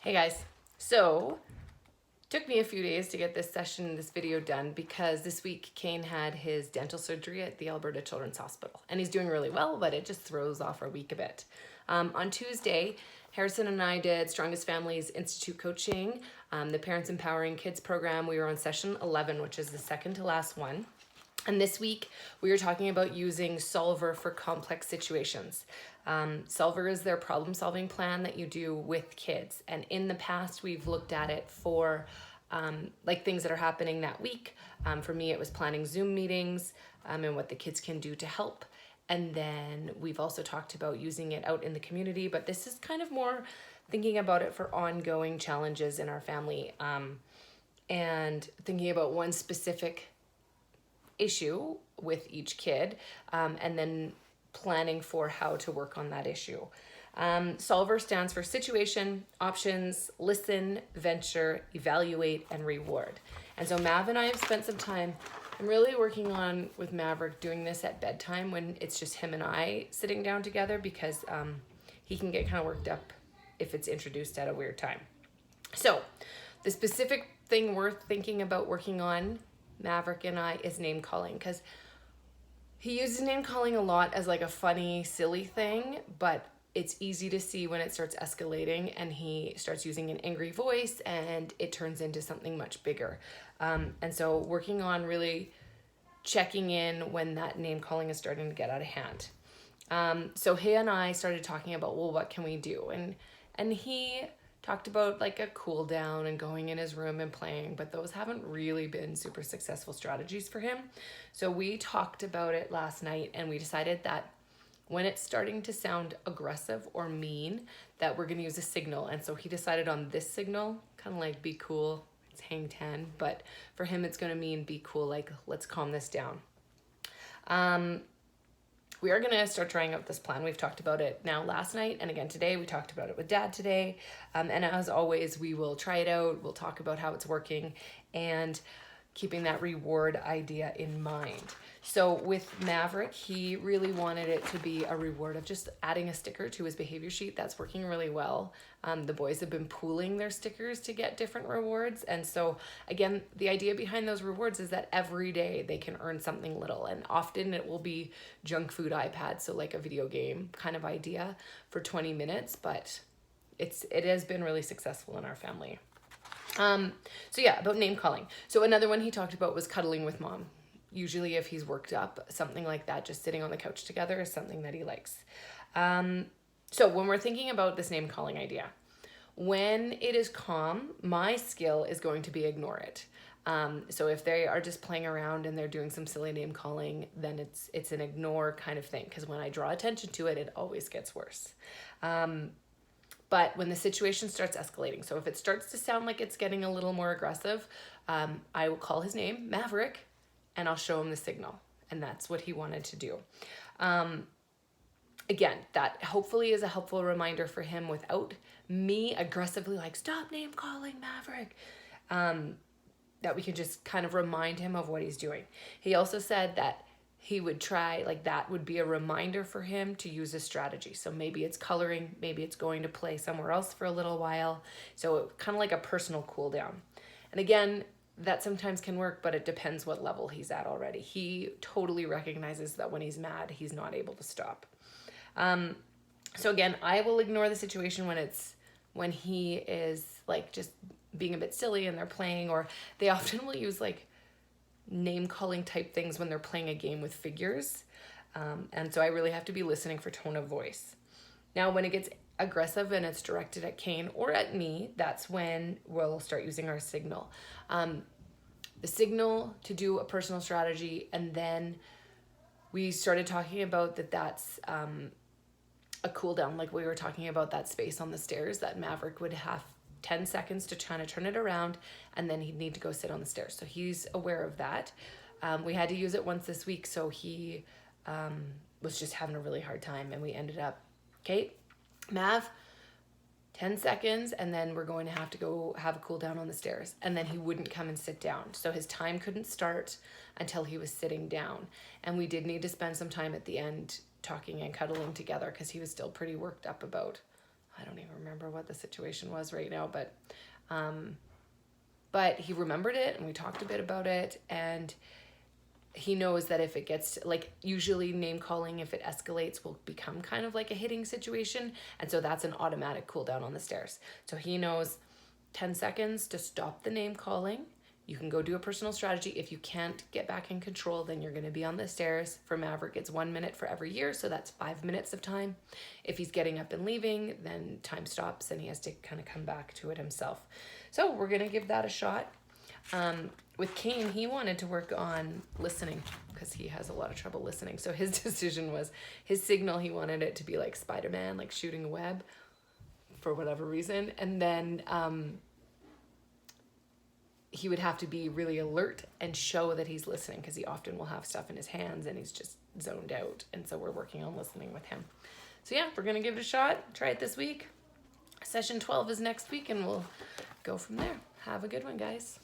Hey guys, so took me a few days to get this video done because this week Kane had his dental surgery at the Alberta Children's Hospital and he's doing really well, but it just throws off our week a bit. On Tuesday, Harrison and I did Strongest Families Institute coaching, the Parents Empowering Kids program. We were on session 11, which is the second to last one. And this week, we were talking about using Solver for complex situations. Solver is their problem-solving plan that you do with kids. And in the past, we've looked at it for like things that are happening that week. For me, it was planning Zoom meetings and what the kids can do to help. And then we've also talked about using it out in the community, but this is kind of more thinking about it for ongoing challenges in our family and thinking about one specific issue with each kid and then planning for how to work on that issue. Solver stands for situation, options, listen, venture, evaluate, and reward. And so Mav and I have spent some time, I'm really working on with Maverick doing this at bedtime when it's just him and I sitting down together because he can get kind of worked up if it's introduced at a weird time. So the specific thing worth thinking about working on, Maverick and I, is name calling, because he uses name calling a lot as like a funny, silly thing, but it's easy to see when it starts escalating and he starts using an angry voice and it turns into something much bigger. And so working on really checking in when that name calling is starting to get out of hand. So he and I started talking about, well, what can we do? And he talked about like a cool down and going in his room and playing, but those haven't really been super successful strategies for him. So we talked about it last night and we decided that when it's starting to sound aggressive or mean, that we're gonna use a signal. And so he decided on this signal, kind of like be cool, it's hang 10, but for him it's gonna mean be cool, like let's calm this down. We are going to start trying out this plan. We've talked about it now last night and again today. We talked about it with Dad today. And as always, we will try it out. We'll talk about how it's working and keeping that reward idea in mind. So with Maverick, he really wanted it to be a reward of just adding a sticker to his behavior sheet. That's working really well. The boys have been pooling their stickers to get different rewards. And so again, the idea behind those rewards is that every day they can earn something little, and often it will be junk food iPad. So like a video game kind of idea for 20 minutes, but it has been really successful in our family. So yeah, about name calling. So another one he talked about was cuddling with mom. Usually if he's worked up, something like that, just sitting on the couch together is something that he likes. So when we're thinking about this name calling idea, when it is calm, my skill is going to be ignore it. So if they are just playing around and they're doing some silly name calling, then it's an ignore kind of thing. Because when I draw attention to it, it always gets worse. But when the situation starts escalating, so if it starts to sound like it's getting a little more aggressive, I will call his name, Maverick, and I'll show him the signal. And that's what he wanted to do. Again, that hopefully is a helpful reminder for him without me aggressively like, stop name calling Maverick. That we can just kind of remind him of what he's doing. He also said that he would try, like that would be a reminder for him to use a strategy. So maybe it's coloring, maybe it's going to play somewhere else for a little while. So kind of like a personal cool down. And again, that sometimes can work, but it depends what level he's at already. He totally recognizes that when he's mad, he's not able to stop. So again, I will ignore the situation when he is like just being a bit silly and they're playing, or they often will use like name calling type things when they're playing a game with figures. And so I really have to be listening for tone of voice. Now, when it gets aggressive and it's directed at Kane or at me, that's when we'll start using our signal. The signal to do a personal strategy, and then we started talking about that's a cool down, like we were talking about that space on the stairs that Maverick would have 10 seconds to try to turn it around, and then he'd need to go sit on the stairs. So he's aware of that. We had to use it once this week, so he was just having a really hard time, and we ended up, okay, Mav, 10 seconds, and then we're going to have to go have a cool down on the stairs. And then he wouldn't come and sit down. So his time couldn't start until he was sitting down. And we did need to spend some time at the end talking and cuddling together because he was still pretty worked up about I don't even remember what the situation was right now, but he remembered it and we talked a bit about it, and he knows that if it gets like, usually name calling, if it escalates, will become kind of like a hitting situation, and so that's an automatic cool down on the stairs. So he knows 10 seconds to stop the name calling. You can go do a personal strategy. If you can't get back in control, then you're going to be on the stairs. For Maverick, it's 1 minute for every year, so that's 5 minutes of time. If he's getting up and leaving, then time stops and he has to kind of come back to it himself. So we're going to give that a shot. With Kane, he wanted to work on listening because he has a lot of trouble listening. So his decision was, his signal, he wanted it to be like Spider-Man, like shooting a web for whatever reason. And then he would have to be really alert and show that he's listening, because he often will have stuff in his hands and he's just zoned out. And so we're working on listening with him. So yeah, we're going to give it a shot. Try it this week. Session 12 is next week and we'll go from there. Have a good one, guys.